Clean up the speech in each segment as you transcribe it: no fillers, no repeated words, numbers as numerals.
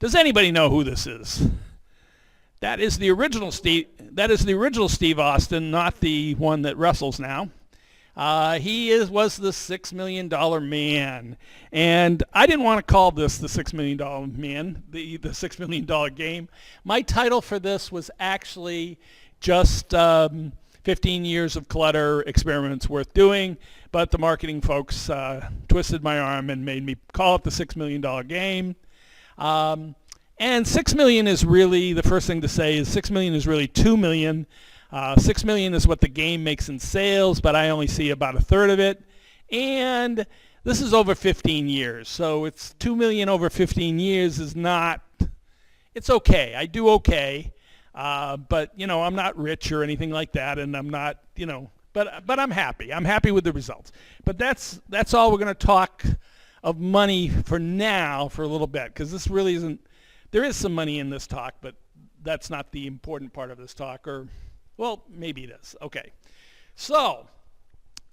Does anybody know who this is? That is the original Steve. That is the original Steve Austin, not the one that wrestles now. Was the $6 million man, and I didn't want to call this the $6 million man, the $6 million game. My title for this was actually just 15 years of clutter experiments worth doing, but the marketing folks twisted my arm and made me call it the $6 million game. And 6 million is really, the first thing to say is 6 million is really 2 million. 6 million is what the game makes in sales, but I only see about a third of it. And this is over 15 years. So it's 2 million over 15 years is not, it's okay. I do okay. But, you know, I'm not rich or anything like that. And I'm not, you know, but I'm happy. I'm happy with the results. But that's all we're going to talk of money for now for a little bit, because this really isn't, there is some money in this talk, but that's not the important part of this talk, or, well, maybe it is. Okay. So,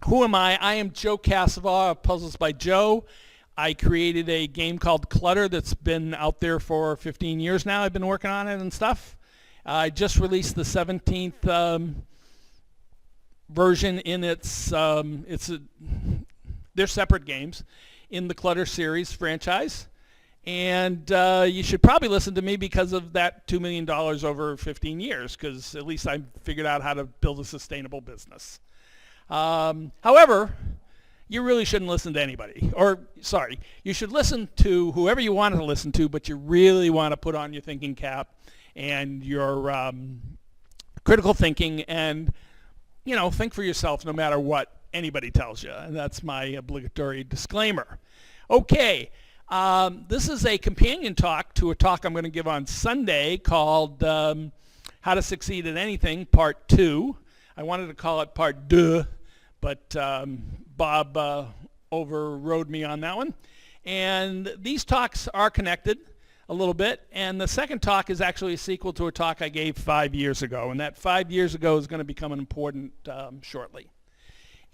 who am I? I am Joe Casavar of Puzzles by Joe. I created a game called Clutter that's been out there for 15 years now. I've been working on it and stuff. I just released the 17th version in they're separate games in the Clutter series franchise. And you should probably listen to me because of that $2 million over 15 years, because at least I figured out how to build a sustainable business. However, you really shouldn't listen to anybody. Or, sorry, you should listen to whoever you want to listen to, but you really want to put on your thinking cap and your critical thinking and, you know, think for yourself no matter what anybody tells you. And that's my obligatory disclaimer. Okay. This is a companion talk to a talk I'm going to give on Sunday called How to Succeed at Anything, Part 2. I wanted to call it Part 2, but Bob overrode me on that one. And these talks are connected a little bit, and the second talk is actually a sequel to a talk I gave 5 years ago, and that 5 years ago is going to become an important shortly.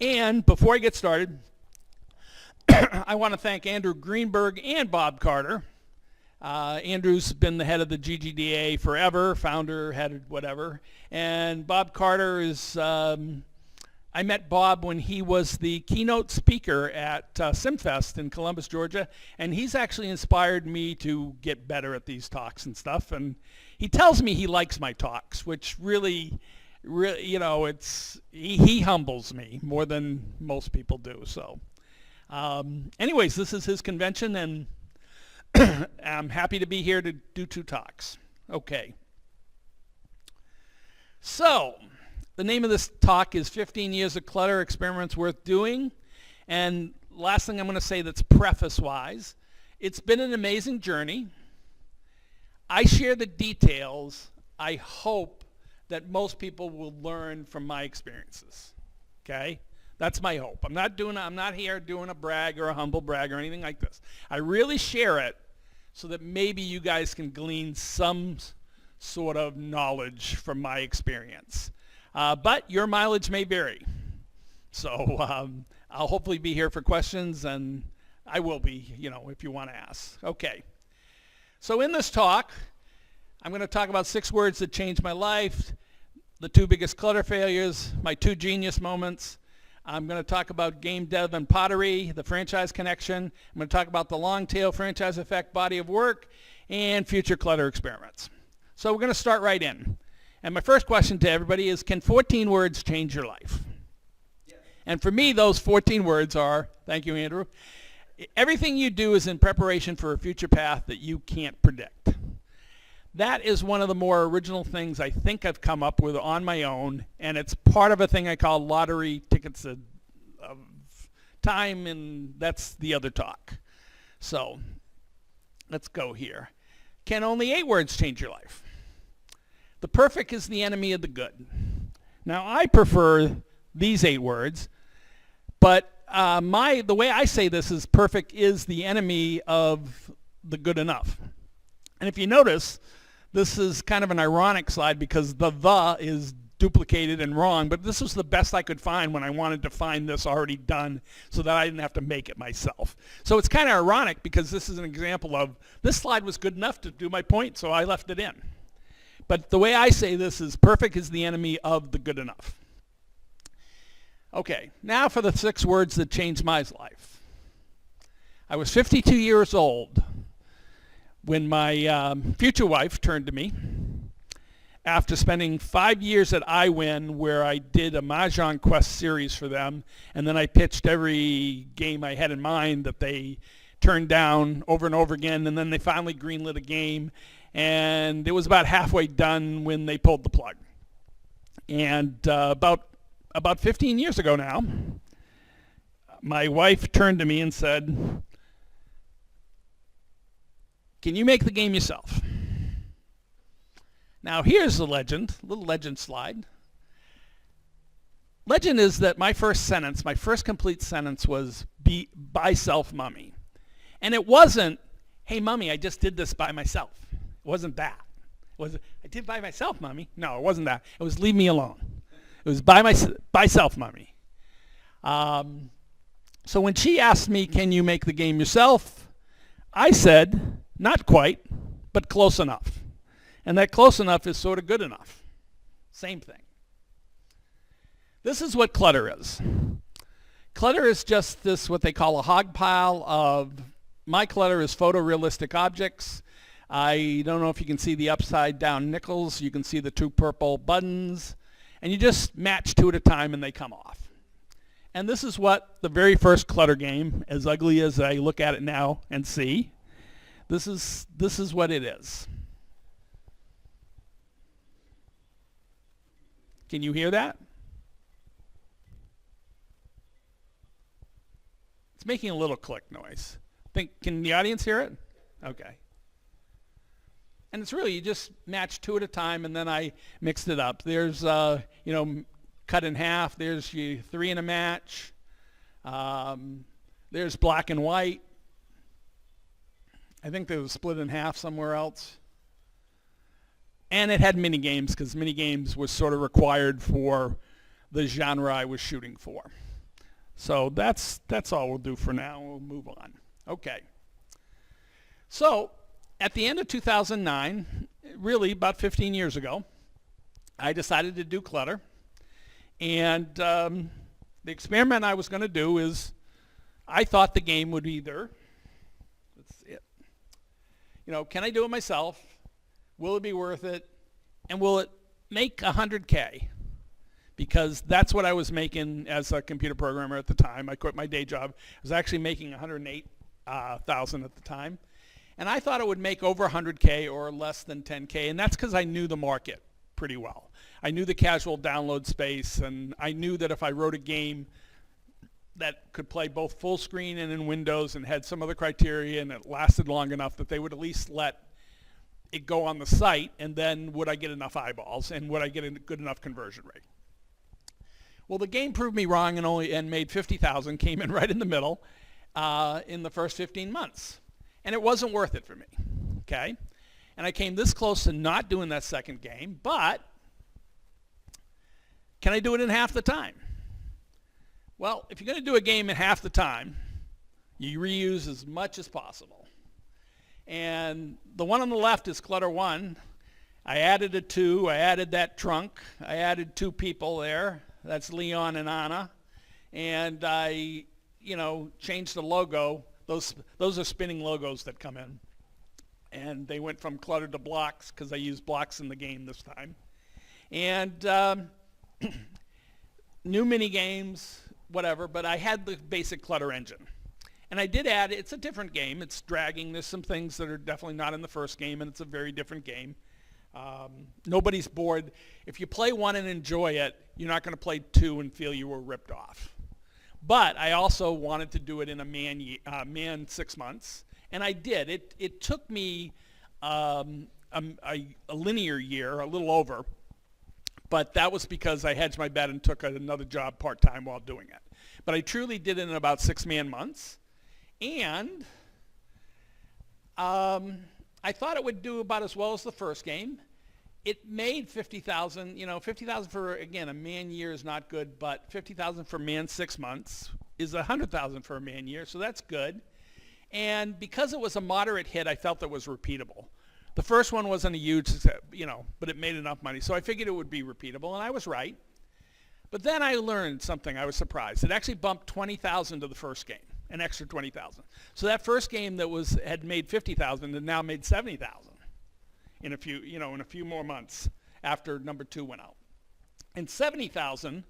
And before I get started, I want to thank Andrew Greenberg and Bob Carter. Andrew's been the head of the GGDA forever, founder, head, whatever. And Bob Carter is, I met Bob when he was the keynote speaker at SimFest in Columbus, Georgia. And he's actually inspired me to get better at these talks and stuff. And he tells me he likes my talks, which really, you know, he humbles me more than most people do, so. Anyways, this is his convention, and I'm happy to be here to do 2 talks. Okay. So, the name of this talk is 15 Years of Clutter, Experiments Worth Doing. And last thing I'm going to say that's preface-wise, it's been an amazing journey. I share the details. I hope that most people will learn from my experiences. Okay? That's my hope. I'm not here doing a brag or a humble brag or anything like this. I really share it so that maybe you guys can glean some sort of knowledge from my experience. But your mileage may vary. So I'll hopefully be here for questions, and I will be, you know, if you want to ask. Okay. So in this talk, I'm going to talk about 6 words that changed my life, the 2 biggest clutter failures, my 2 genius moments. I'm going to talk about game dev and pottery, the franchise connection. I'm going to talk about the long tail franchise effect body of work and future clutter experiments. So we're going to start right in. And my first question to everybody is, can 14 words change your life? Yes. And for me, those 14 words are, thank you, Andrew, everything you do is in preparation for a future path that you can't predict. That is one of the more original things I think I've come up with on my own, and it's part of a thing I call lottery tickets of time, and that's the other talk. So let's go here. Can only 8 words change your life? The perfect is the enemy of the good. Now, I prefer these 8 words, but the way I say this is perfect is the enemy of the good enough. And if you notice, this is kind of an ironic slide because the is duplicated and wrong, but this was the best I could find when I wanted to find this already done so that I didn't have to make it myself. So it's kind of ironic because this is an example of this slide was good enough to do my point, so I left it in. But the way I say this is perfect is the enemy of the good enough. Okay, now for the 6 words that changed my life. I was 52 years old when my future wife turned to me after spending 5 years at iWin, where I did a Mahjong Quest series for them, and then I pitched every game I had in mind that they turned down over and over again, and then they finally greenlit a game, and it was about halfway done when they pulled the plug. And about 15 years ago now, my wife turned to me and said, "Can you make the game yourself?" Now here's the legend, a little legend slide. Legend is that my first complete sentence was by self, mummy. And it wasn't, "Hey mummy, I just did this by myself." It wasn't that. It was, "I did by myself, mummy." No, it wasn't that. It was, "Leave me alone." It was by self, mummy. So when she asked me, "Can you make the game yourself?" I said, "Not quite, but close enough." And that close enough is sort of good enough. Same thing. This is what clutter is. Clutter is just this, what they call a hog pile of, my clutter is photorealistic objects. I don't know if you can see the upside down nickels. You can see the 2 purple buttons. And you just match 2 at a time and they come off. And this is what the very first clutter game, as ugly as I look at it now and see, this is what it is. Can you hear that? It's making a little click noise. Can the audience hear it? Okay. And it's really, you just match 2 at a time, and then I mixed it up. There's, cut in half. There's 3 in a match. There's black and white. I think there was split in half somewhere else. And it had mini games, because mini games was sort of required for the genre I was shooting for. So that's all we'll do for now. We'll move on. Okay. So at the end of 2009, really about 15 years ago, I decided to do clutter. And the experiment I was going to do is, I thought the game would either, let's see it, can I do it myself? Will it be worth it? And will it make 100K? Because that's what I was making as a computer programmer at the time. I quit my day job. I was actually making 108,000 at the time. And I thought it would make over 100K or less than 10K. And that's because I knew the market pretty well. I knew the casual download space. And I knew that if I wrote a game that could play both full screen and in Windows and had some other criteria and it lasted long enough, that they would at least let it go on the site, and then would I get enough eyeballs and would I get a good enough conversion rate? Well, the game proved me wrong and made 50,000, came in right in the middle in the first 15 months. And it wasn't worth it for me, okay? And I came this close to not doing that second game, but can I do it in half the time? Well, if you're going to do a game in half the time, you reuse as much as possible. And the one on the left is Clutter 1. I added a 2. I added that trunk. I added 2 people there. That's Leon and Anna. And I, changed the logo. Those are spinning logos that come in. And they went from clutter to blocks because I used blocks in the game this time. And new mini games, whatever, but I had the basic clutter engine. And I did add, it's a different game. It's dragging. There's some things that are definitely not in the first game, and it's a very different game. Nobody's bored. If you play 1 and enjoy it, you're not going to play 2 and feel you were ripped off. But I also wanted to do it in a man 6 months, and I did. It took me a linear year, a little over, but that was because I hedged my bet and took another job part-time while doing it. But I truly did it in about 6-man months. And I thought it would do about as well as the first game. it made 50,000. 50,000 for, again, a man year is not good, but 50,000 for man 6 months is 100,000 for a man year, so that's good. And because it was a moderate hit, I felt it was repeatable. The first one wasn't a huge, but it made enough money, so I figured it would be repeatable, and I was right. But then I learned something. I was surprised. It actually bumped 20,000 to the first game, an extra 20,000. So that first game that had made 50,000 had now made 70,000 in a few more months after number 2 went out. And 70,000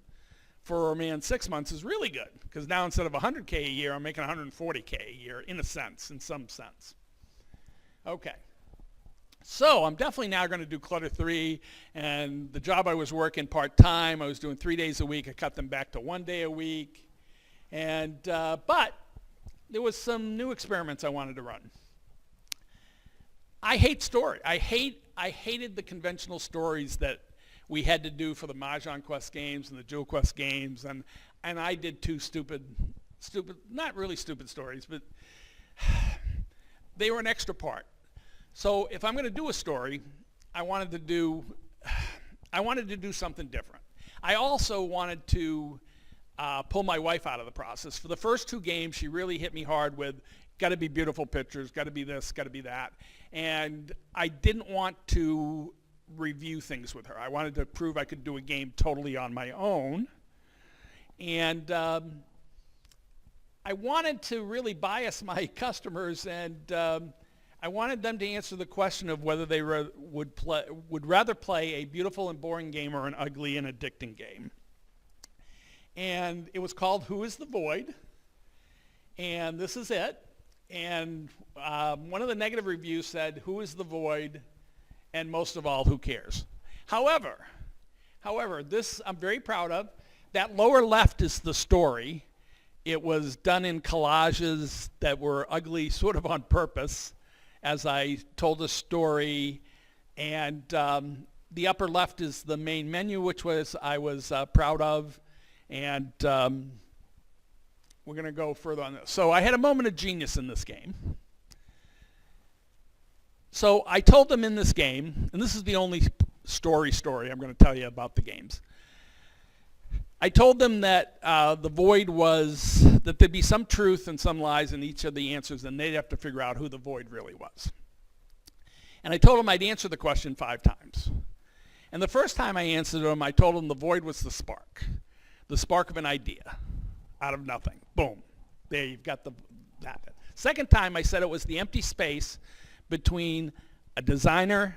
for a man 6 months is really good, because now instead of 100K a year, I'm making 140K a year in some sense. Okay. So I'm definitely now going to do Clutter 3, and the job I was working part-time, I was doing 3 days a week. I cut them back to 1 day a week. And but there was some new experiments I wanted to run. I hate story. I hated the conventional stories that we had to do for the Mahjong Quest games and the Jewel Quest games, and I did 2 stupid, not really stupid stories, but they were an extra part. So if I'm going to do a story, I wanted to do something different. I also wanted to pull my wife out of the process. For the first 2 games, she really hit me hard with, got to be beautiful pictures, got to be this, got to be that. And I didn't want to review things with her. I wanted to prove I could do a game totally on my own. And I wanted to really bias my customers, and I wanted them to answer the question of whether they would rather play a beautiful and boring game or an ugly and addicting game. And it was called Who is the Void? And this is it. And one of the negative reviews said, who is the void? And most of all, who cares? However, this I'm very proud of. That lower left is the story. It was done in collages that were ugly sort of on purpose as I told a story. And the upper left is the main menu, which I was proud of. And we're going to go further on this. So I had a moment of genius in this game. So I told them in this game, and this is the only story I'm going to tell you about the games. I told them that the void was, that there'd be some truth and some lies in each of the answers, and they'd have to figure out who the void really was. And I told them I'd answer the question 5 times. And the first time I answered them, I told them the void was the spark of an idea out of nothing. Boom. There, you've got that. Second time, I said it was the empty space between a designer,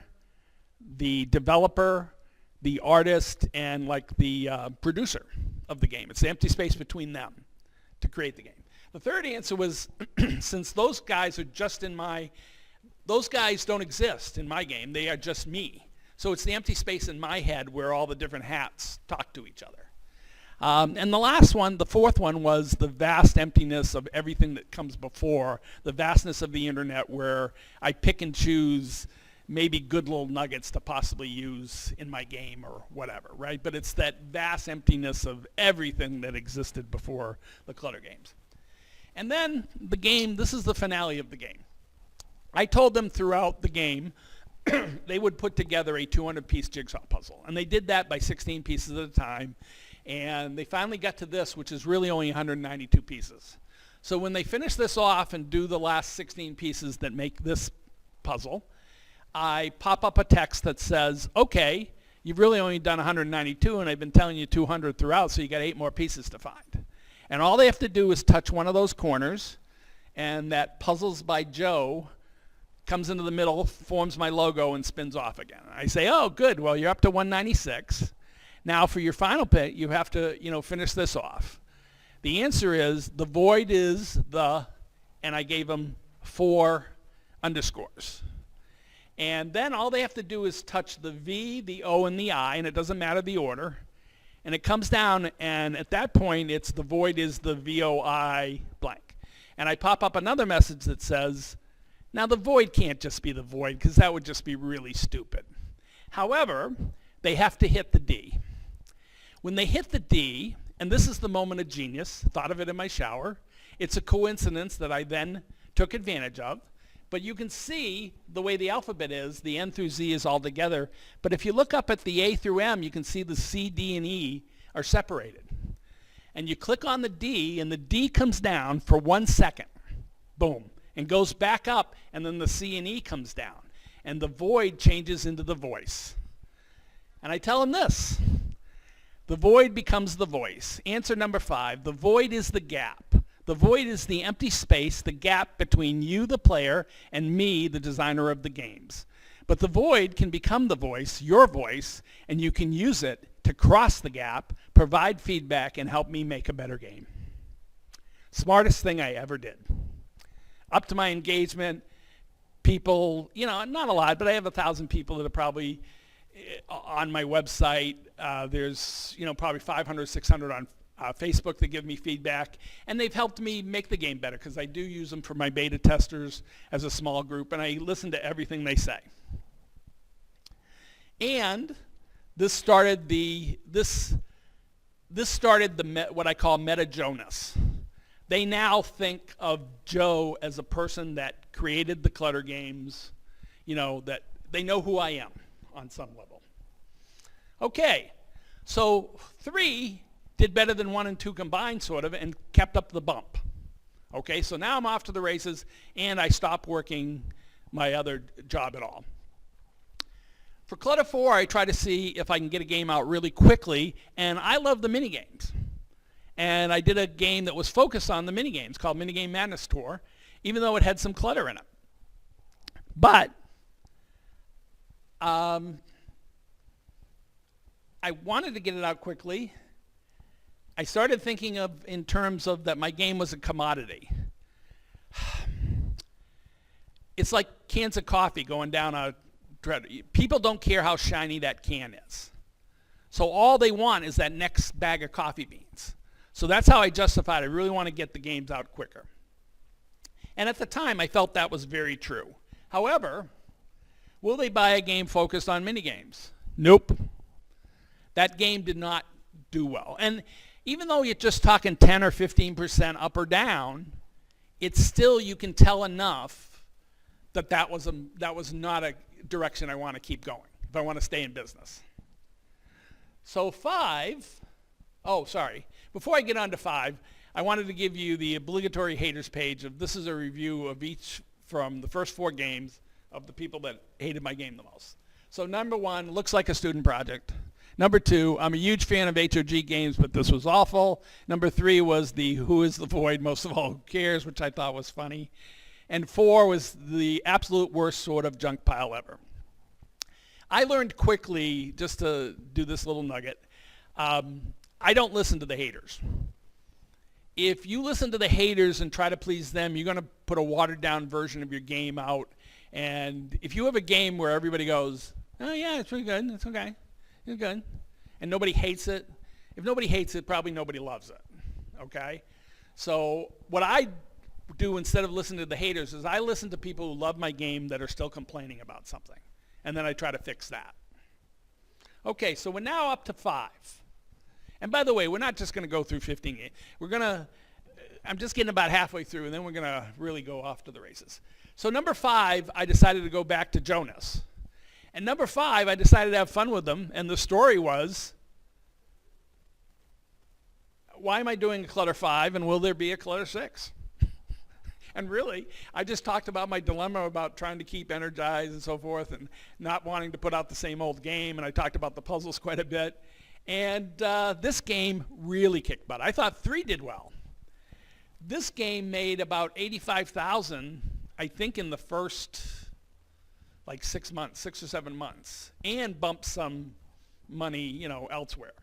the developer, the artist, and like the producer of the game. It's the empty space between them to create the game. The third answer was, since those guys are just those guys don't exist in my game, they are just me. So it's the empty space in my head where all the different hats talk to each other. And the last one, the fourth one, was the vast emptiness of everything that comes before, the vastness of the internet where I pick and choose maybe good little nuggets to possibly use in my game or whatever, right? But it's that vast emptiness of everything that existed before the Clutter games. And then the game, this is the finale of the game. I told them throughout the game they would put together a 200-piece jigsaw puzzle. And they did that by 16 pieces at a time. And they finally got to this, which is really only 192 pieces. So when they finish this off and do the last 16 pieces that make this puzzle, I pop up a text that says, okay, you've really only done 192, and I've been telling you 200 throughout, so you got 8 more pieces to find. And all they have to do is touch one of those corners, and that Puzzles by Joe comes into the middle, forms my logo, and spins off again. I say, oh, good, well, you're up to 196. Now, for your final bit, you have to, finish this off. The answer is the void is and I gave them 4 underscores. And then all they have to do is touch the V, the O, and the I, and it doesn't matter the order. And it comes down, and at that point, it's the void is the VOI blank. And I pop up another message that says, now the void can't just be the void, because that would just be really stupid. However, they have to hit the D. When they hit the D, and this is the moment of genius, thought of it in my shower, it's a coincidence that I then took advantage of, But you can see the way the alphabet is, the N through Z is all together. But if you look up at the A through M, you can see the C, D, and E are separated. And you click on the D, and the D comes down for 1 second. Boom. And goes back up, and then the C and E comes down. And the void changes into the voice. And I tell them this. The void becomes the voice. Answer number 5. The void is the gap. The void is the empty space, the gap between you, the player, and me, the designer of the games. But the void can become the voice, your voice, and you can use it to cross the gap, provide feedback, and help me make a better game. Smartest thing I ever did. Up to my engagement, people, not a lot, but I have 1,000 people that are probably on my website. There's, probably 500, 600 on Facebook that give me feedback, and they've helped me make the game better because I do use them for my beta testers as a small group, and I listen to everything they say. And this started what I call Meta Jonas. They now think of Joe as a person that created the clutter games, that they know who I am on some level. Okay, so 3 did better than 1 and 2 combined, sort of, and kept up the bump. Okay, so now I'm off to the races, and I stopped working my other job at all. For Clutter 4, I try to see if I can get a game out really quickly, and I love the mini games. And I did a game that was focused on the mini games called Minigame Madness Tour, even though it had some clutter in it. But I wanted to get it out quickly. I started thinking in terms of that my game was a commodity. It's like cans of coffee going down a dread. People don't care how shiny that can is. So all they want is that next bag of coffee beans. So that's how I justified I really want to get the games out quicker. And at the time, I felt that was very true. However, will they buy a game focused on minigames? Nope. That game did not do well. And even though you're just talking 10 or 15% up or down, it's still, you can tell enough that was not a direction I want to keep going if I want to stay in business. So 5, before I get on to 5, I wanted to give you the obligatory haters page this is a review of each from the first 4 games of the people that hated my game the most. So number 1, looks like a student project. Number 2, I'm a huge fan of HOG games, but this was awful. Number 3 was the Who is the Void, most of all, who cares, which I thought was funny. And 4 was the absolute worst sort of junk pile ever. I learned quickly, just to do this little nugget, I don't listen to the haters. If you listen to the haters and try to please them, you're going to put a watered-down version of your game out. And if you have a game where everybody goes, oh, yeah, it's pretty good, it's okay. It's good. And nobody hates it. If nobody hates it, probably nobody loves it. Okay? So what I do instead of listening to the haters is I listen to people who love my game that are still complaining about something. And then I try to fix that. Okay, so we're now up to 5. And by the way, we're not just going to go through 15 games. I'm just getting about halfway through, and then we're going to really go off to the races. So number 5, I decided to go back to Jonas. And number 5, I decided to have fun with them, and the story was, why am I doing a Clutter 5, and will there be a Clutter 6? And really, I just talked about my dilemma about trying to keep energized and so forth, and not wanting to put out the same old game, and I talked about the puzzles quite a bit. And this game really kicked butt. I thought 3 did well. This game made about $85,000, I think, in the first 6 months, 6 or 7 months, and bumped some money, elsewhere.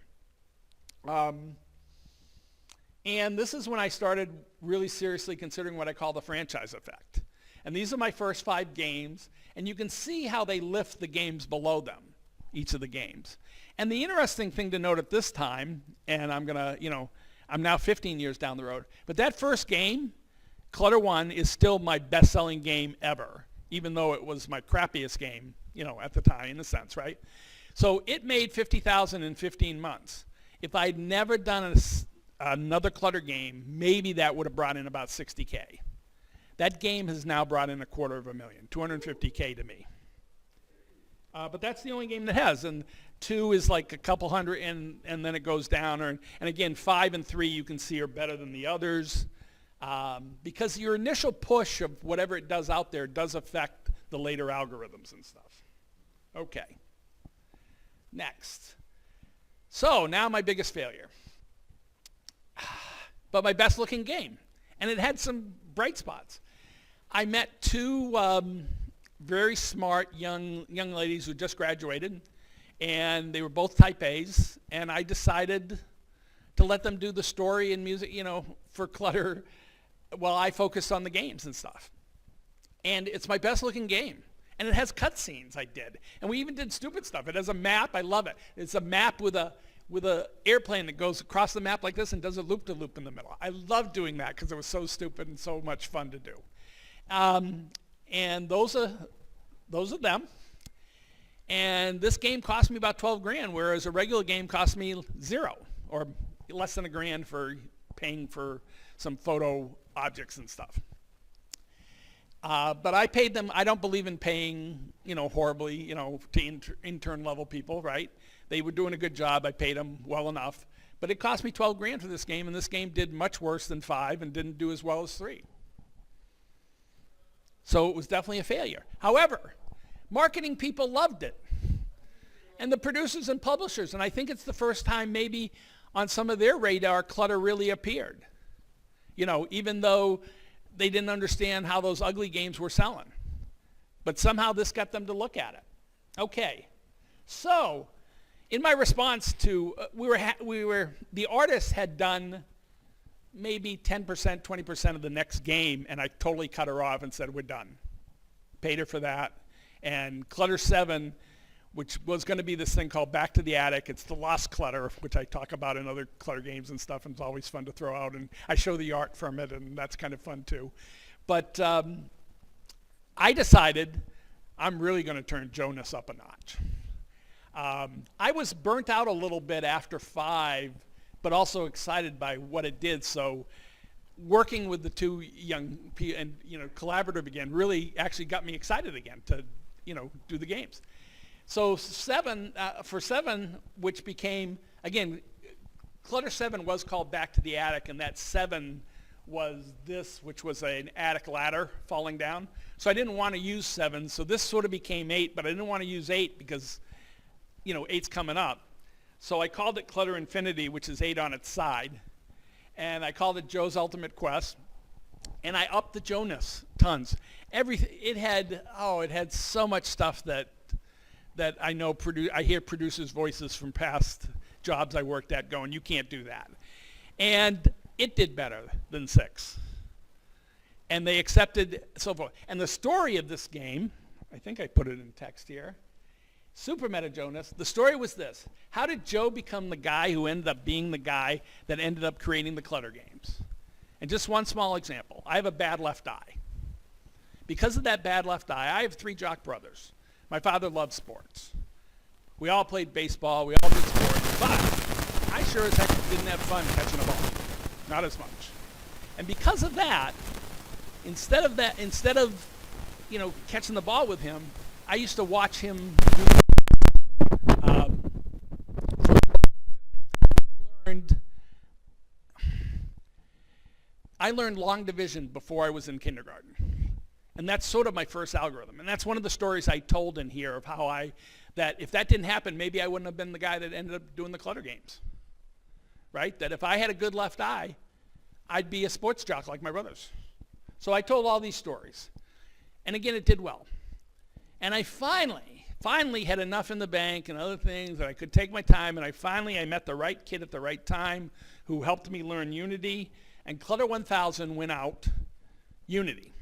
And this is when I started really seriously considering what I call the franchise effect. And these are my first 5 games, and you can see how they lift the games below them, each of the games. And the interesting thing to note at this time, and I'm now 15 years down the road, but that first game, Clutter 1, is still my best-selling game ever, even though it was my crappiest game, at the time, in a sense, right? So it made $50,000 in 15 months. If I'd never done another Clutter game, maybe that would have brought in about $60K. That game has now brought in $250,000, $250K to me. But that's the only game that has, and 2 is like a couple hundred, and then it goes down. And again, 5 and 3 you can see are better than the others, because your initial push of whatever it does out there does affect the later algorithms and stuff. Okay. Next. So now my biggest failure, but my best looking game, and it had some bright spots. I met 2 very smart young ladies who just graduated, and they were both type A's, and I decided to let them do the story and music, for Clutter, while I focused on the games and stuff. And it's my best looking game, and it has cutscenes I did, and we even did stupid stuff. It has a map. I love it. It's a map with a airplane that goes across the map like this and does a loop-de-loop in the middle. I love doing that because it was so stupid and so much fun to do. And those are them. And this game cost me about $12,000, whereas a regular game cost me $0 or less than $1,000 for paying for some photo objects and stuff. But I paid them. I don't believe in paying, horribly, to intern level people, right? They were doing a good job. I paid them well enough. But it cost me $12,000 for this game, and this game did much worse than 5 and didn't do as well as 3. So it was definitely a failure. However, marketing people loved it, and the producers and publishers, and I think it's the first time maybe on some of their radar Clutter really appeared. Even though they didn't understand how those ugly games were selling. But somehow this got them to look at it. Okay, so in my response to, the artists had done maybe 10%, 20% of the next game, and I totally cut her off and said, we're done. Paid her for that. And Clutter 7, which was going to be this thing called Back to the Attic. It's the Lost Clutter, which I talk about in other Clutter games and stuff, and it's always fun to throw out. And I show the art from it, and that's kind of fun too. But I decided I'm really going to turn Jonas up a notch. I was burnt out a little bit after 5, but also excited by what it did. So working with the 2 young people and collaborative again really actually got me excited again to do the games. So 7, for 7, which became, again, Clutter 7 was called Back to the Attic, and that 7 was this, which was an attic ladder falling down. So I didn't want to use 7, so this sort of became 8, but I didn't want to use 8 because, 8's coming up. So I called it Clutter Infinity, which is 8 on its side, and I called it Joe's Ultimate Quest, and I upped the Jonas tons. It had so much stuff that I know, I hear producers' voices from past jobs I worked at going, you can't do that. And it did better than 6. And they accepted, so forth. And the story of this game, I think I put it in text here, Super Meta Jonas, the story was this. How did Joe become the guy who ended up being the guy that ended up creating the Clutter games? And just one small example. I have a bad left eye. Because of that bad left eye, I have 3 jock brothers. My father loved sports. We all played baseball. We all did sports. But I sure as heck didn't have fun catching a ball. Not as much. And because of that, instead of catching the ball with him, I used to watch him do I learned long division before I was in kindergarten. And that's sort of my first algorithm. And that's one of the stories I told in here of how that if that didn't happen, maybe I wouldn't have been the guy that ended up doing the Clutter games. Right? That if I had a good left eye, I'd be a sports jock like my brothers. So I told all these stories. And again, it did well. And I finally had enough in the bank and other things that I could take my time, and I met the right kid at the right time who helped me learn Unity, and Clutter 1000 went out Unity.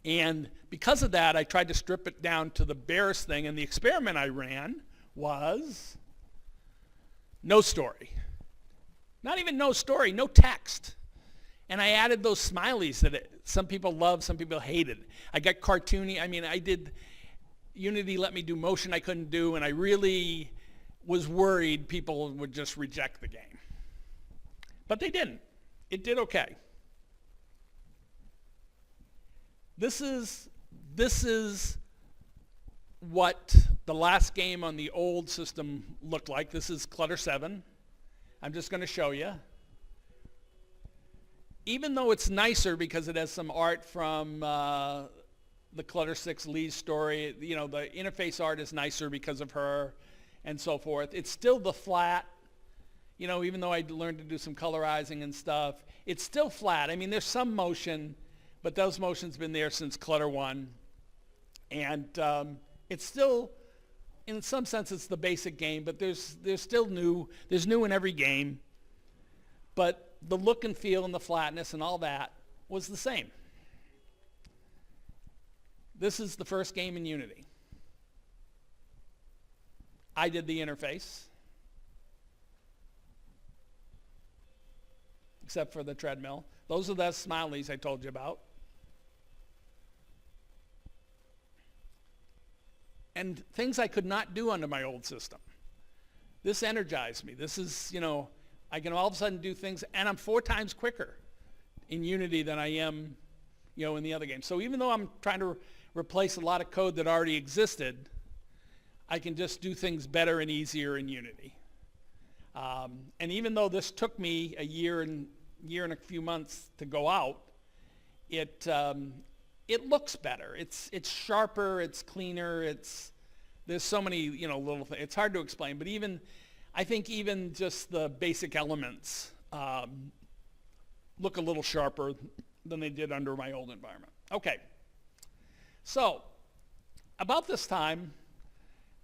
And because of that, I tried to strip it down to the barest thing, and the experiment I ran was no story. Not even no story, no text. And I added those smileys that some people loved, some people hated. I got cartoony. Unity let me do motion I couldn't do, and I really was worried people would just reject the game. But they didn't. It did okay. This is what the last game on the old system looked like. This is Clutter 7. I'm just going to show you. Even though it's nicer because it has some art from the Clutter 6 Lee's story, the interface art is nicer because of her and so forth. It's still the flat, even though I learned to do some colorizing and stuff, it's still flat. I mean, there's some motion, but those motions been there since Clutter 1. And it's still, in some sense, it's the basic game, but there's still new. There's new in every game. But the look and feel and the flatness and all that was the same. This is the first game in Unity. I did the interface, except for the treadmill. Those are the smileys I told you about. And things I could not do under my old system. This energized me. This is, I can all of a sudden do things, and I'm 4 times quicker in Unity than I am, in the other games. So even though I'm trying to replace a lot of code that already existed, I can just do things better and easier in Unity. And even though this took me a year and a few months to go out, it looks better. It's sharper. It's cleaner. There's so many little things. It's hard to explain, but I think even just the basic elements look a little sharper than they did under my old environment. Okay. So about this time,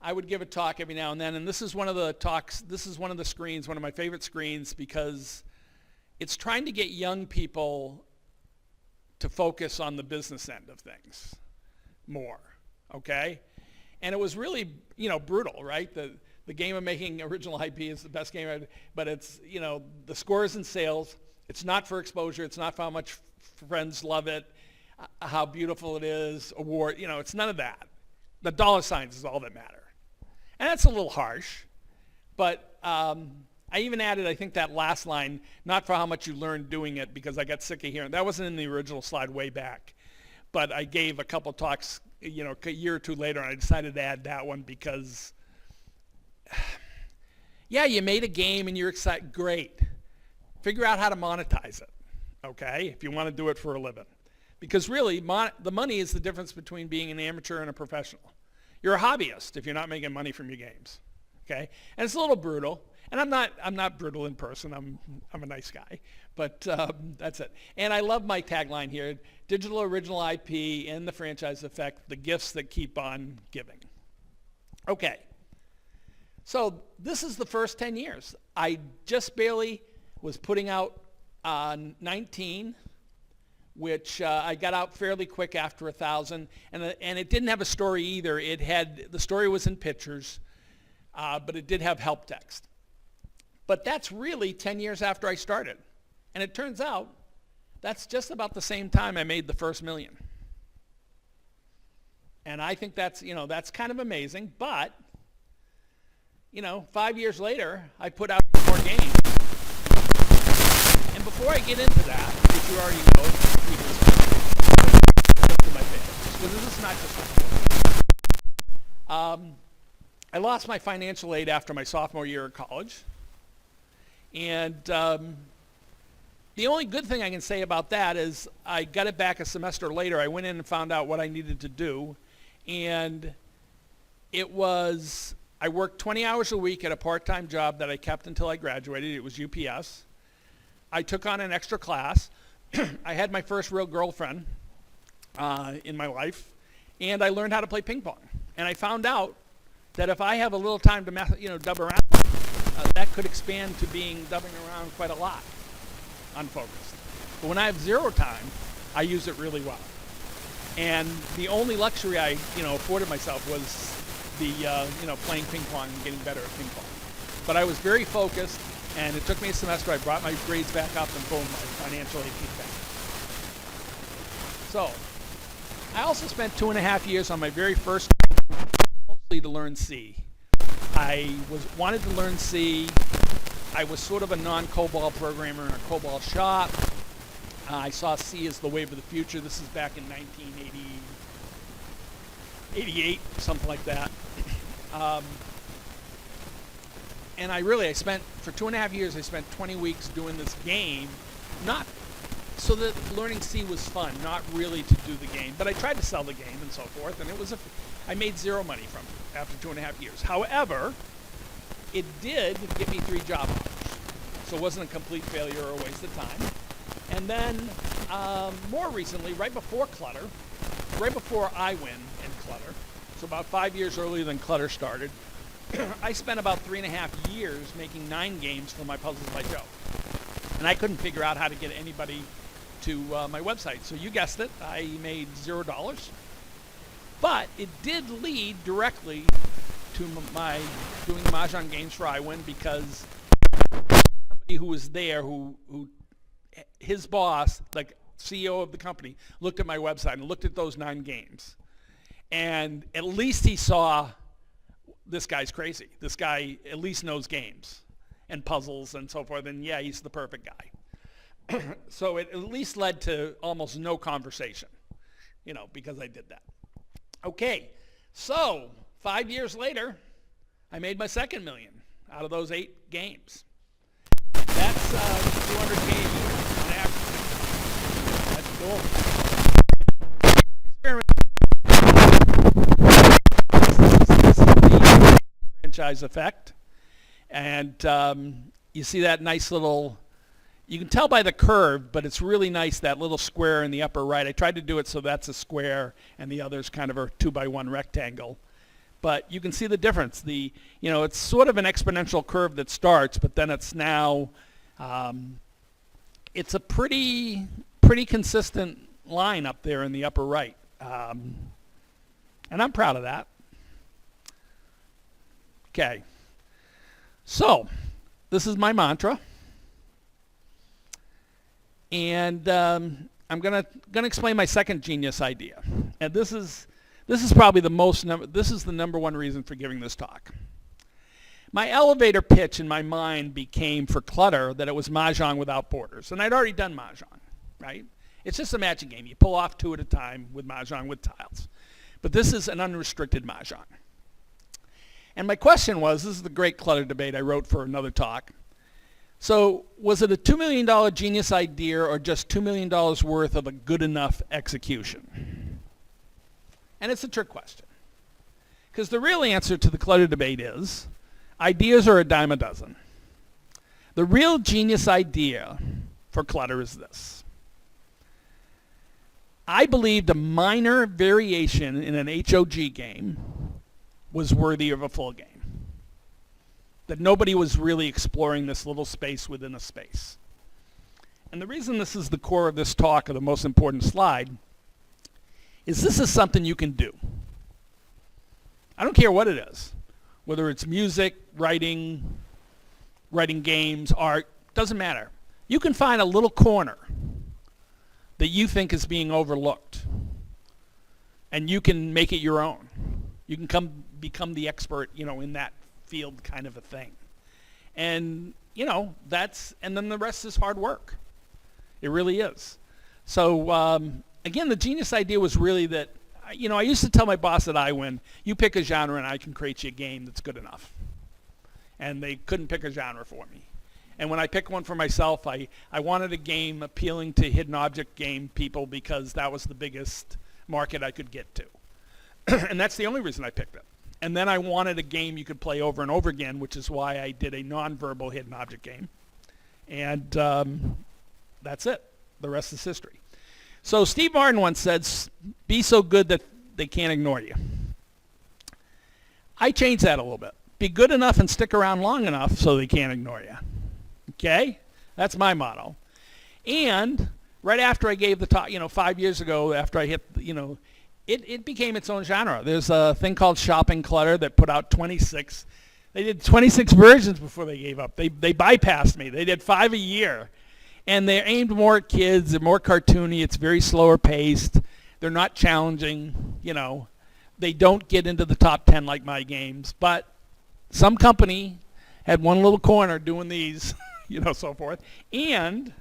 I would give a talk every now and then, and this is one of the talks, this is one of the screens, one of my favorite screens, because it's trying to get young people to focus on the business end of things more, okay? And it was really, brutal, right? The game of making original IP is the best game, but it's, the scores and sales. It's not for exposure. It's not for how much friends love it, how beautiful it is, award. It's none of that. The dollar signs is all that matter. And that's a little harsh, but I even added, I think, that last line, not for how much you learned doing it, because I got sick of hearing. That wasn't in the original slide way back, but I gave a couple talks, a year or two later, and I decided to add that one because, yeah, you made a game and you're excited. Great. Figure out how to monetize it, okay, if you want to do it for a living. Because really, the money is the difference between being an amateur and a professional. You're a hobbyist if you're not making money from your games, okay? And it's a little brutal. And I'm not brutal in person. I'm a nice guy, but that's it. And I love my tagline here: digital original IP and the franchise effect, the gifts that keep on giving. Okay. So this is the first 10 years. I just barely was putting out 19, which I got out fairly quick after 1,000, and it didn't have a story either. The story was in pictures, but it did have help text. But that's really 10 years after I started. And it turns out that's just about the same time I made the first $1 million. And I think that's kind of amazing. But, 5 years later, I put out more games. And before I get into that, which you already know, my page, because this is not just my I lost my financial aid after my sophomore year of college. And the only good thing I can say about that is I got it back a semester later. I went in and found out what I needed to do. And I worked 20 hours a week at a part-time job that I kept until I graduated. It was UPS. I took on an extra class. I had my first real girlfriend in my life. And I learned how to play ping pong. And I found out that if I have a little time to dub around, that could expand to being dubbing around quite a lot, unfocused. But when I have zero time, I use it really well. And the only luxury I, afforded myself was the, playing ping pong and getting better at ping pong. But I was very focused, and it took me a semester. I brought my grades back up, and boom, my financial aid came back. So, I also spent 2.5 years on my very first, mostly to learn C. I wanted to learn C. I was sort of a non-COBOL programmer in a COBOL shop. I saw C as the wave of the future. This is back in 1988, something like that. And I spent, for 2.5 years, I spent 20 weeks doing this game, not so that learning C was fun, not really to do the game, but I tried to sell the game and so forth, and I made zero money from it after 2.5 years. However, it did get me 3 job offers, so it wasn't a complete failure or a waste of time. And then, more recently, right before I win in Clutter, so about 5 years earlier than Clutter started, I spent about 3.5 years making 9 games for my Puzzles by Joe. And I couldn't figure out how to get anybody to my website. So you guessed it, I made $0. But it did lead directly to my doing Mahjong games for iWin, because somebody who was there, who his boss, like CEO of the company, looked at my website and looked at those 9 games. And at least he saw, this guy's crazy. This guy at least knows games and puzzles and so forth, and yeah, he's the perfect guy. So it at least led to almost no conversation, because I did that. Okay, so 5 years later, I made my second million out of those 8 games. That's 200 games on average. That's cool. Franchise effect. And you see that nice little, you can tell by the curve, but it's really nice, that little square in the upper right. I tried to do it so that's a square and the other's kind of a 2x1 rectangle. But you can see the difference. It's sort of an exponential curve that starts, but then it's now, it's a pretty consistent line up there in the upper right. And I'm proud of that. Okay. So, this is my mantra. And I'm gonna explain my second genius idea. And this is probably the number one reason for giving this talk. My elevator pitch in my mind became for Clutter that it was Mahjong without borders. And I'd already done Mahjong, right? It's just a matching game. You pull off 2 at a time with Mahjong with tiles. But this is an unrestricted Mahjong. And my question was, this is the great Clutter debate I wrote for another talk. So was it a $2 million genius idea or just $2 million worth of a good enough execution? And it's a trick question. Because the real answer to the Clutter debate is, ideas are a dime a dozen. The real genius idea for Clutter is this. I believed a minor variation in an HOG game was worthy of a full game. That nobody was really exploring this little space within a space. And the reason this is the core of this talk, or the most important slide, is this is something you can do. I don't care what it is. Whether it's music, writing games, art, doesn't matter. You can find a little corner that you think is being overlooked. And you can make it your own. You can become the expert, in that field kind of a thing. And, and then the rest is hard work. It really is. So, again, the genius idea was really that, I used to tell my boss at iWin, you pick a genre and I can create you a game that's good enough. And they couldn't pick a genre for me. And when I picked one for myself, I wanted a game appealing to hidden object game people because that was the biggest market I could get to. And that's the only reason I picked it. And then I wanted a game you could play over and over again, which is why I did a non-verbal hidden object game. And that's it. The rest is history. So Steve Martin once said, be so good that they can't ignore you. I changed that a little bit. Be good enough and stick around long enough so they can't ignore you. Okay? That's my motto. And right after I gave the talk, 5 years ago, after I hit, it became its own genre. There's a thing called Shopping Clutter that put out 26. They did 26 versions before they gave up. They bypassed me. They did 5 a year. And they're aimed more at kids. They're more cartoony. It's very slower paced. They're not challenging. They don't get into the top 10 like my games. But some company had one little corner doing these, so forth. And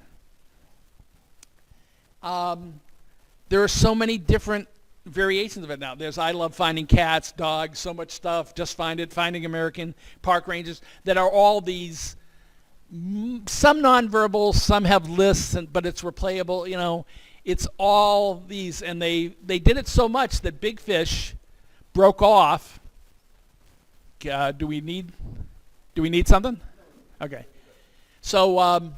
There are so many different variations of it now. There's I Love Finding Cats, Dogs, so much stuff, Just Find It, Finding American, Park Rangers, that are all these, some nonverbal, some have lists, but it's replayable, you know. It's all these, and they did it so much that Big Fish broke off. Do we need something? Okay. So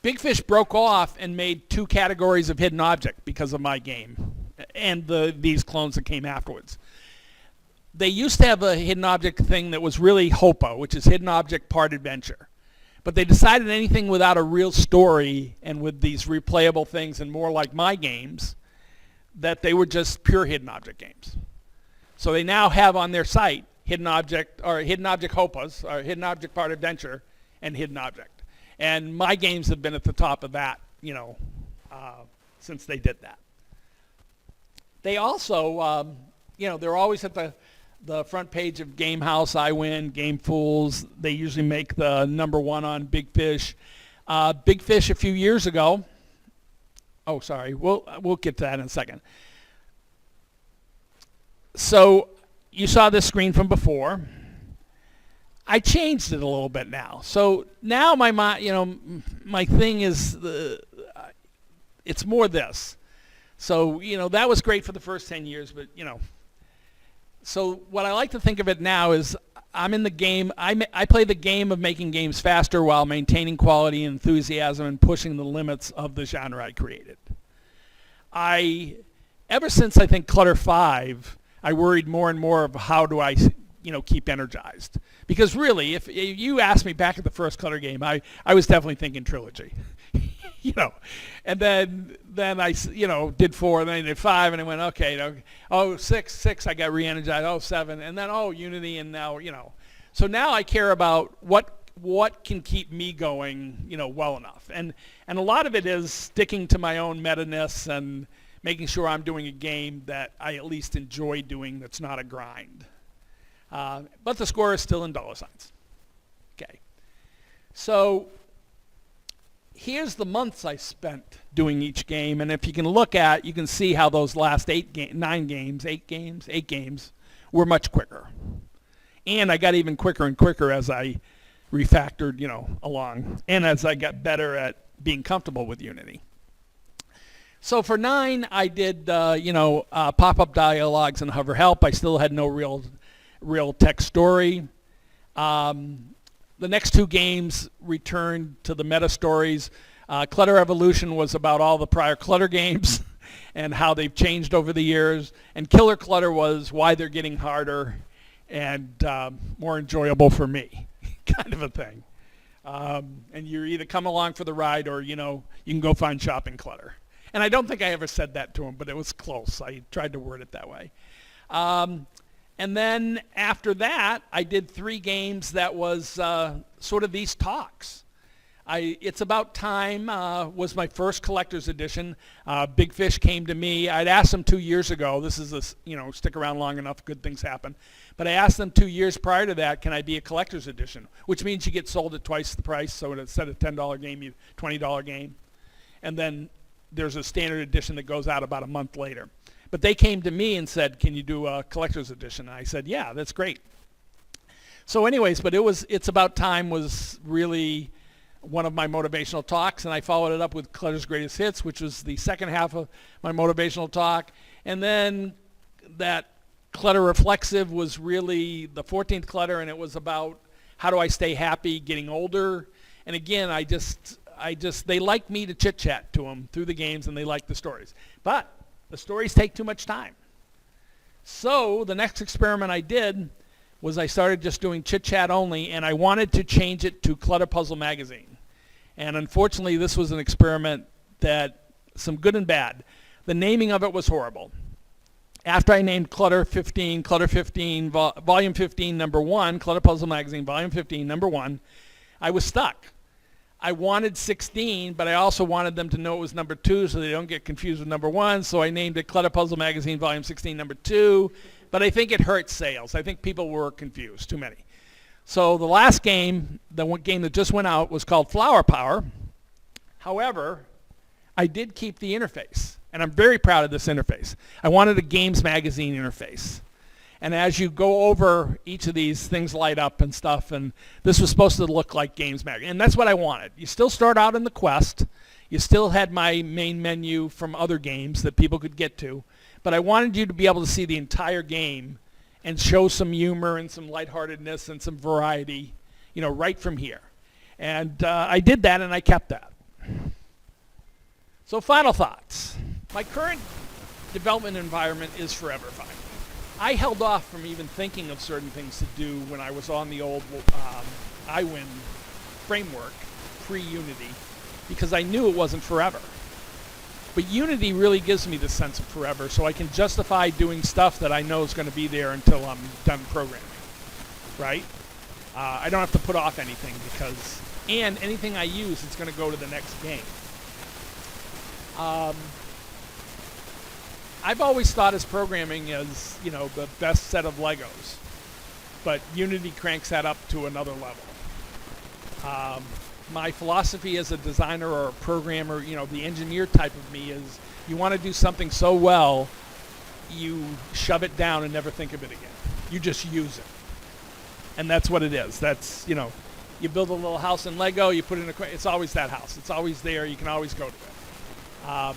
Big Fish broke off and made 2 categories of hidden object because of my game and these clones that came afterwards. They used to have a hidden object thing that was really HOPA, which is hidden object part adventure. But they decided anything without a real story and with these replayable things and more like my games, that they were just pure hidden object games. So they now have on their site hidden object HOPAs, or hidden object part adventure, and hidden object. And my games have been at the top of that, you know, since they did that. They also, you know, they're always at the front page of Game House, I Win, Game Fools. They usually make the #1 on Big Fish. Big Fish a few years ago. Oh, sorry. We'll get to that in a second. So you saw this screen from before. I changed it a little bit now. So now my thing is it's more this. So, you know, that was great for the first 10 years, but, you know. So what I like to think of it now is I'm in the game. I play the game of making games faster while maintaining quality and enthusiasm and pushing the limits of the genre I created. Ever since I think Clutter 5, I worried more and more of how do I, you know, keep energized. Because really, if you asked me back at the first Clutter game, I was definitely thinking trilogy. You know, and then I, you know, did 4, and then I did 5, and I went, okay, oh, 6, I got re-energized, oh, 7, and then, oh, Unity, and now, you know. So now I care about what can keep me going, you know, well enough. And a lot of it is sticking to my own meta-ness and making sure I'm doing a game that I at least enjoy doing that's not a grind. But the score is still in $. Okay. So here's the months I spent doing each game, and if you can look at, you can see how those last 8 games were much quicker. And I got even quicker and quicker as I refactored, you know, along, and as I got better at being comfortable with Unity. So for 9, I did, pop-up dialogues and hover help. I still had no real text story. The next 2 games returned to the meta stories. Clutter Evolution was about all the prior Clutter games and how they've changed over the years. And Killer Clutter was why they're getting harder and more enjoyable for me, kind of a thing. And you either come along for the ride or, you know, you can go find shopping Clutter. And I don't think I ever said that to him, but it was close. I tried to word it that way. And then after that, I did 3 games that was sort of these talks. It's About Time was my first collector's edition. Big Fish came to me. I'd asked them 2 years ago. This is stick around long enough, good things happen. But I asked them 2 years prior to that, can I be a collector's edition? Which means you get sold at twice the price. So instead of $10 game, you $20 game. And then there's a standard edition that goes out about a month later. But they came to me and said, can you do a collector's edition? And I said, yeah, that's great. So anyways, but It's About Time was really one of my motivational talks, and I followed it up with Clutter's Greatest Hits, which was the second half of my motivational talk. And then that Clutter Reflexive was really the 14th Clutter, and it was about how do I stay happy getting older. And again, they like me to chit-chat to them through the games, and they like the stories. But the stories take too much time. So the next experiment I did was I started just doing chit-chat only, and I wanted to change it to Clutter Puzzle Magazine. And unfortunately, this was an experiment that, some good and bad. The naming of it was horrible. After I named Clutter 15, Volume 15, number 1, Clutter Puzzle Magazine, Volume 15, number 1, I was stuck. I wanted 16, but I also wanted them to know it was number 2 so they don't get confused with number 1. So I named it Clutter Puzzle Magazine Volume 16, number 2. But I think it hurt sales. I think people were confused, too many. So the last game, the one game that just went out, was called Flower Power. However, I did keep the interface, and I'm very proud of this interface. I wanted a Games Magazine interface. And as you go over each of these, things light up and stuff, and this was supposed to look like Games Magazine. And that's what I wanted. You still start out in the Quest. You still had my main menu from other games that people could get to. But I wanted you to be able to see the entire game and show some humor and some lightheartedness and some variety, right from here. And I did that, and I kept that. So final thoughts. My current development environment is forever fine. I held off from even thinking of certain things to do when I was on the old iWin framework, pre-Unity, because I knew it wasn't forever. But Unity really gives me the sense of forever, so I can justify doing stuff that I know is going to be there until I'm done programming, right? I don't have to put off anything and anything I use is going to go to the next game. I've always thought as programming as, the best set of Legos, but Unity cranks that up to another level. My philosophy as a designer or a programmer, the engineer type of me is you want to do something so well, you shove it down and never think of it again. You just use it. And that's what it is. That's, you build a little house in Lego, you put it in it's always that house. It's always there. You can always go to it.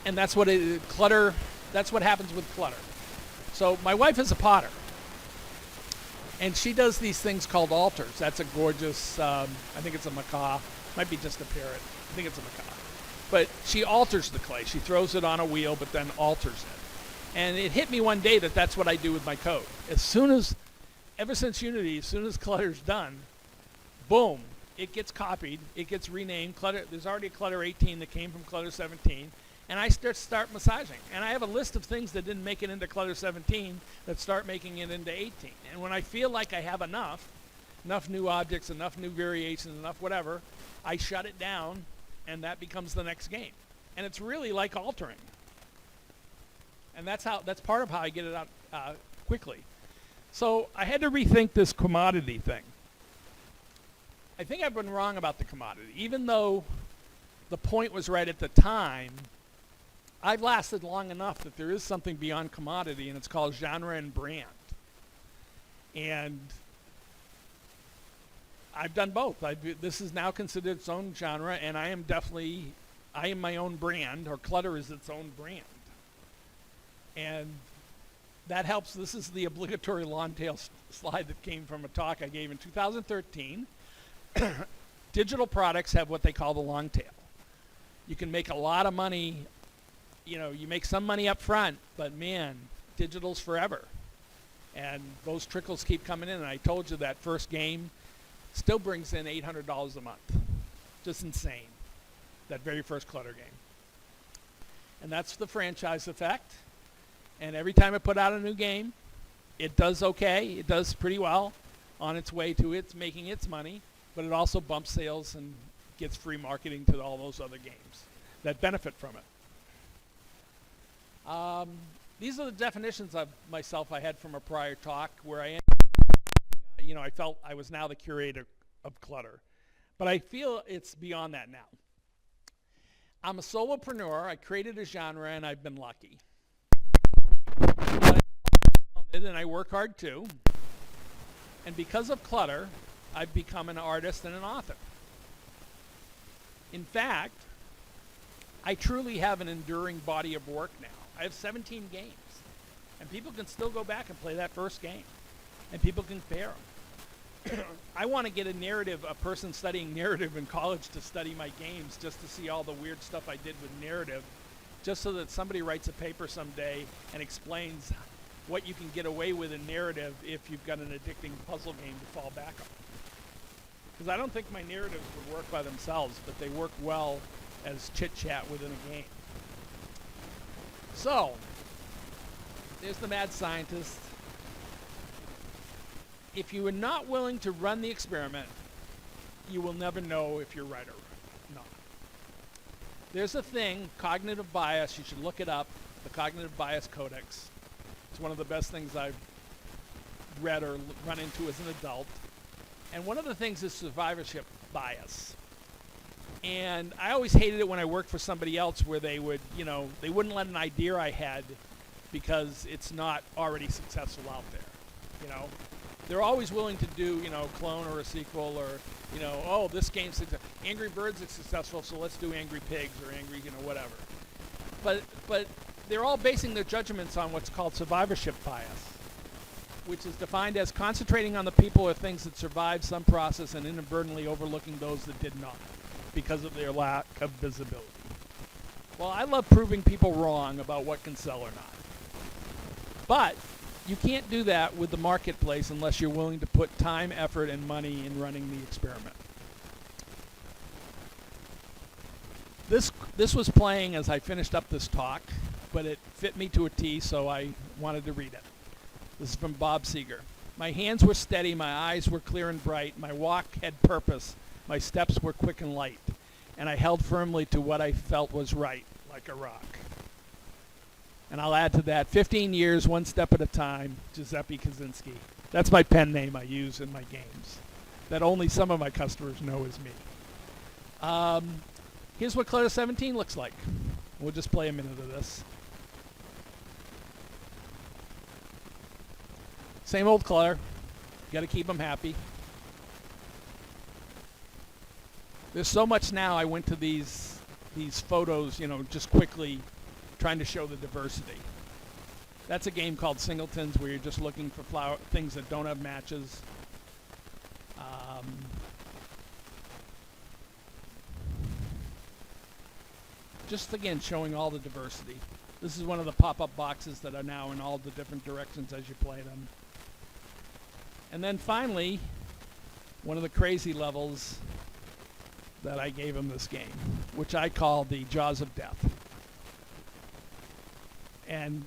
And that's what clutter, that's what happens with clutter. So my wife is a potter. And she does these things called altars. That's a gorgeous, I think it's a macaw. Might be just a parrot. I think it's a macaw. But she alters the clay. She throws it on a wheel, but then alters it. And it hit me one day that that's what I do with my code. Ever since Unity, as soon as clutter's done, boom, it gets copied. It gets renamed. There's already a Clutter 18 that came from Clutter 17. And I start massaging. And I have a list of things that didn't make it into Clutter 17 that start making it into 18. And when I feel like I have enough new objects, enough new variations, enough whatever, I shut it down, and that becomes the next game. And it's really like altering. And that's part of how I get it out quickly. So I had to rethink this commodity thing. I think I've been wrong about the commodity. Even though the point was right at the time, I've lasted long enough that there is something beyond commodity, and it's called genre and brand. And I've done both. This is now considered its own genre, and I am my own brand, or Clutter is its own brand. And that helps. This is the obligatory long tail slide that came from a talk I gave in 2013. Digital products have what they call the long tail. You can make a lot of money. You make some money up front, but man, digital's forever. And those trickles keep coming in. And I told you that first game still brings in $800 a month. Just insane. That very first Clutter game. And that's the franchise effect. And every time I put out a new game, it does okay. It does pretty well on its way to making its money. But it also bumps sales and gets free marketing to all those other games that benefit from it. These are the definitions of myself I had from a prior talk where I felt I was now the curator of Clutter. But I feel it's beyond that now. I'm a solopreneur. I created a genre, and I've been lucky. And I work hard, too. And because of Clutter, I've become an artist and an author. In fact, I truly have an enduring body of work now. I have 17 games, and people can still go back and play that first game, and people can compare them. I want to get a person studying narrative in college to study my games just to see all the weird stuff I did with narrative, just so that somebody writes a paper someday and explains what you can get away with in narrative if you've got an addicting puzzle game to fall back on. Because I don't think my narratives would work by themselves, but they work well as chit-chat within a game. So, there's the mad scientist. If you are not willing to run the experiment, you will never know if you're right or not. There's a thing, cognitive bias, you should look it up, the Cognitive Bias Codex. It's one of the best things I've read or run into as an adult. And one of the things is survivorship bias. And I always hated it when I worked for somebody else where they would, they wouldn't let an idea I had because it's not already successful out there. They're always willing to do, clone or a sequel or, oh, this game's Angry Birds is successful, so let's do Angry Pigs or Angry, whatever. But they're all basing their judgments on what's called survivorship bias, which is defined as concentrating on the people or things that survived some process and inadvertently overlooking those that did not because of their lack of visibility. Well, I love proving people wrong about what can sell or not. But you can't do that with the marketplace unless you're willing to put time, effort, and money in running the experiment. This was playing as I finished up this talk, but it fit me to a T, so I wanted to read it. This is from Bob Seeger. My hands were steady, my eyes were clear and bright, my walk had purpose, my steps were quick and light, and I held firmly to what I felt was right, like a rock. And I'll add to that, 15 years, one step at a time, Giuseppe Kaczynski. That's my pen name I use in my games, that only some of my customers know is me. Here's what Clutter 17 looks like. We'll just play a minute of this. Same old Clutter. Got to keep them happy. There's so much now. I went to these photos, just quickly trying to show the diversity. That's a game called Singletons where you're just looking for things that don't have matches. Just again showing all the diversity. This is one of the pop-up boxes that are now in all the different directions as you play them. And then finally, one of the crazy levels that I gave him this game, which I call the Jaws of Death. And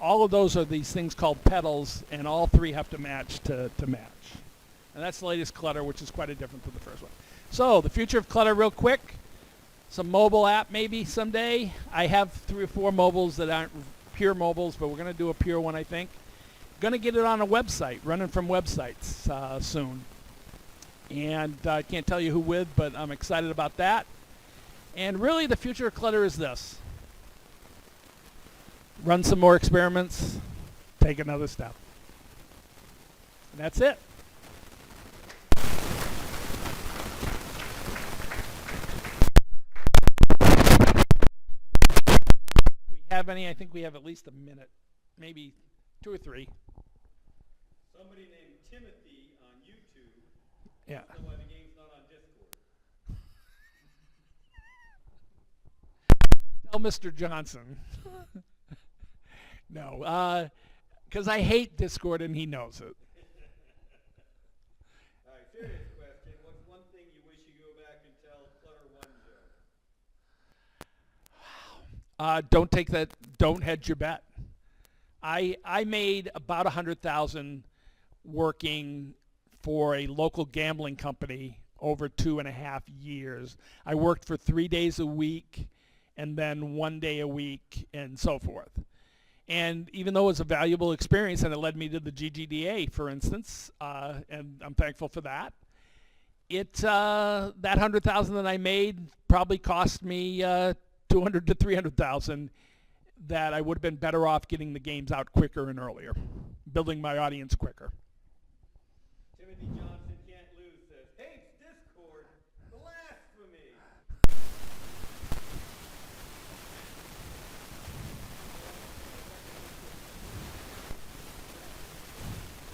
all of those are these things called petals, and all three have to match to match. And that's the latest Clutter, which is quite a different from the first one. So the future of Clutter real quick. Some mobile app maybe someday. I have 3 or 4 mobiles that aren't pure mobiles, but we're going to do a pure one, I think. Going to get it on a website, running from websites soon. And I can't tell you who with, but I'm excited about that. And really the future of Clutter is this. Run some more experiments, take another step. And that's it. Have any? I think we have at least a minute, maybe 2 or 3. Somebody named Timothy on YouTube. Yeah. I don't know why the game's not on Discord. Tell Mr. Johnson. No, because I hate Discord and he knows it. All right, serious question. What's one thing you wish you go back and tell Clutter 1 Joe? Don't hedge your bet. I made about $100,000 working for a local gambling company over 2.5 years. I worked for 3 days a week and then 1 day a week and so forth. And even though it was a valuable experience and it led me to the GGDA, for instance, and I'm thankful for that, that $100,000 that I made probably cost me $200,000 to $300,000 that I would have been better off getting the games out quicker and earlier, building my audience quicker. Timothy Johnson can't lose says, hates Discord, blasphemy.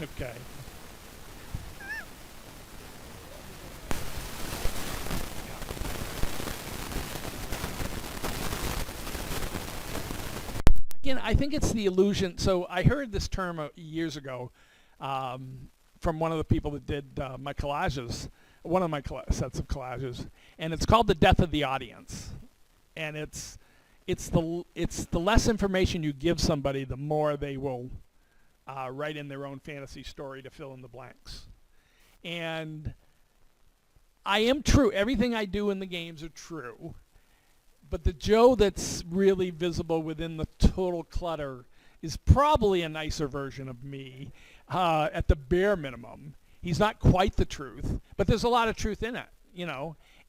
Okay. Again, I think it's the illusion. So I heard this term years ago from one of the people that did my collages, one of my sets of collages, and it's called the death of the audience. And it's the less information you give somebody, the more they will write in their own fantasy story to fill in the blanks. And I am true. Everything I do in the games are true. But the Joe that's really visible within the total Clutter is probably a nicer version of me at the bare minimum. He's not quite the truth, but there's a lot of truth in it,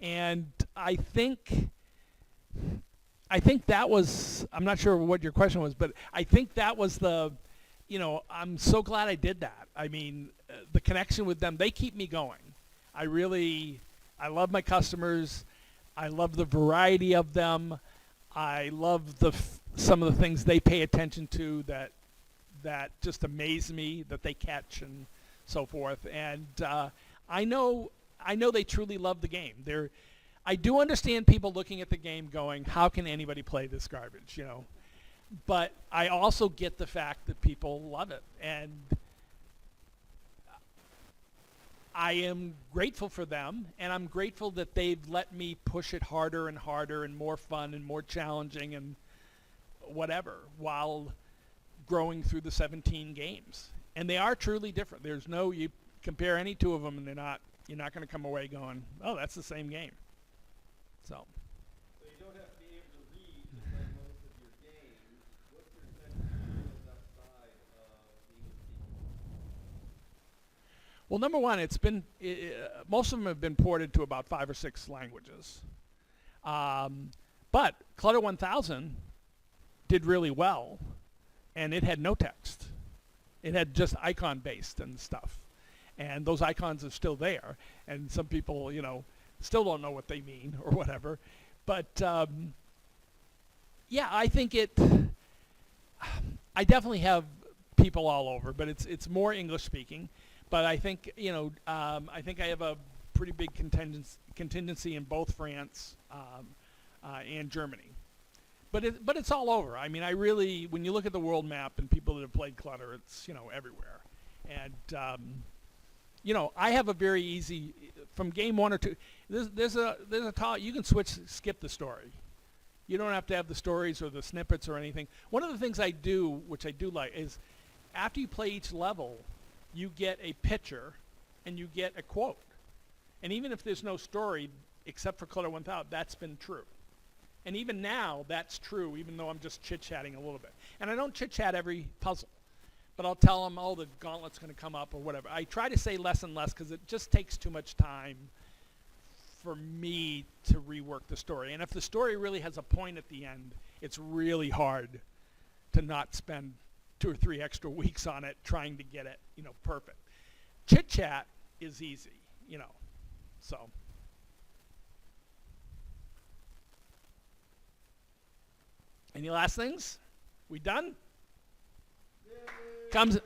And I think that was, I'm not sure what your question was, but I think that was I'm so glad I did that. I mean, the connection with them, they keep me going. I love my customers. I love the variety of them. I love some of the things they pay attention to that just amaze me, that they catch and so forth. And I know they truly love the game. I do understand people looking at the game going, how can anybody play this garbage, But I also get the fact that people love it. And I am grateful for them, and I'm grateful that they've let me push it harder and harder and more fun and more challenging and whatever while growing through the 17 games. And they are truly different. You compare any two of them and you're not going to come away going, oh, that's the same game. So you don't have to be able to read to play most of your games. What's your sense of skills outside of English speaking? well, number one, most of them have been ported to about 5 or 6 languages. But Clutter 1000 did really well, and it had no text. It had just icon-based and stuff. And those icons are still there. And some people, still don't know what they mean or whatever. But, I think I definitely have people all over, but it's more English-speaking. But I think, I think I have a pretty big contingency in both France and Germany. But it's all over. I mean, when you look at the world map and people that have played Clutter, it's, everywhere. And, I have a very easy, from game 1 or 2, there's a talk, you can skip the story. You don't have to have the stories or the snippets or anything. One of the things I do, which I do like, is after you play each level, you get a picture and you get a quote. And even if there's no story, except for Clutter 1000, that's been true. And even now, that's true, even though I'm just chit-chatting a little bit. And I don't chit-chat every puzzle. But I'll tell them, oh, the gauntlet's going to come up or whatever. I try to say less and less because it just takes too much time for me to rework the story. And if the story really has a point at the end, it's really hard to not spend 2 or 3 extra weeks on it trying to get it, perfect. Chit-chat is easy, so. Any last things? We done? Yay! Comes.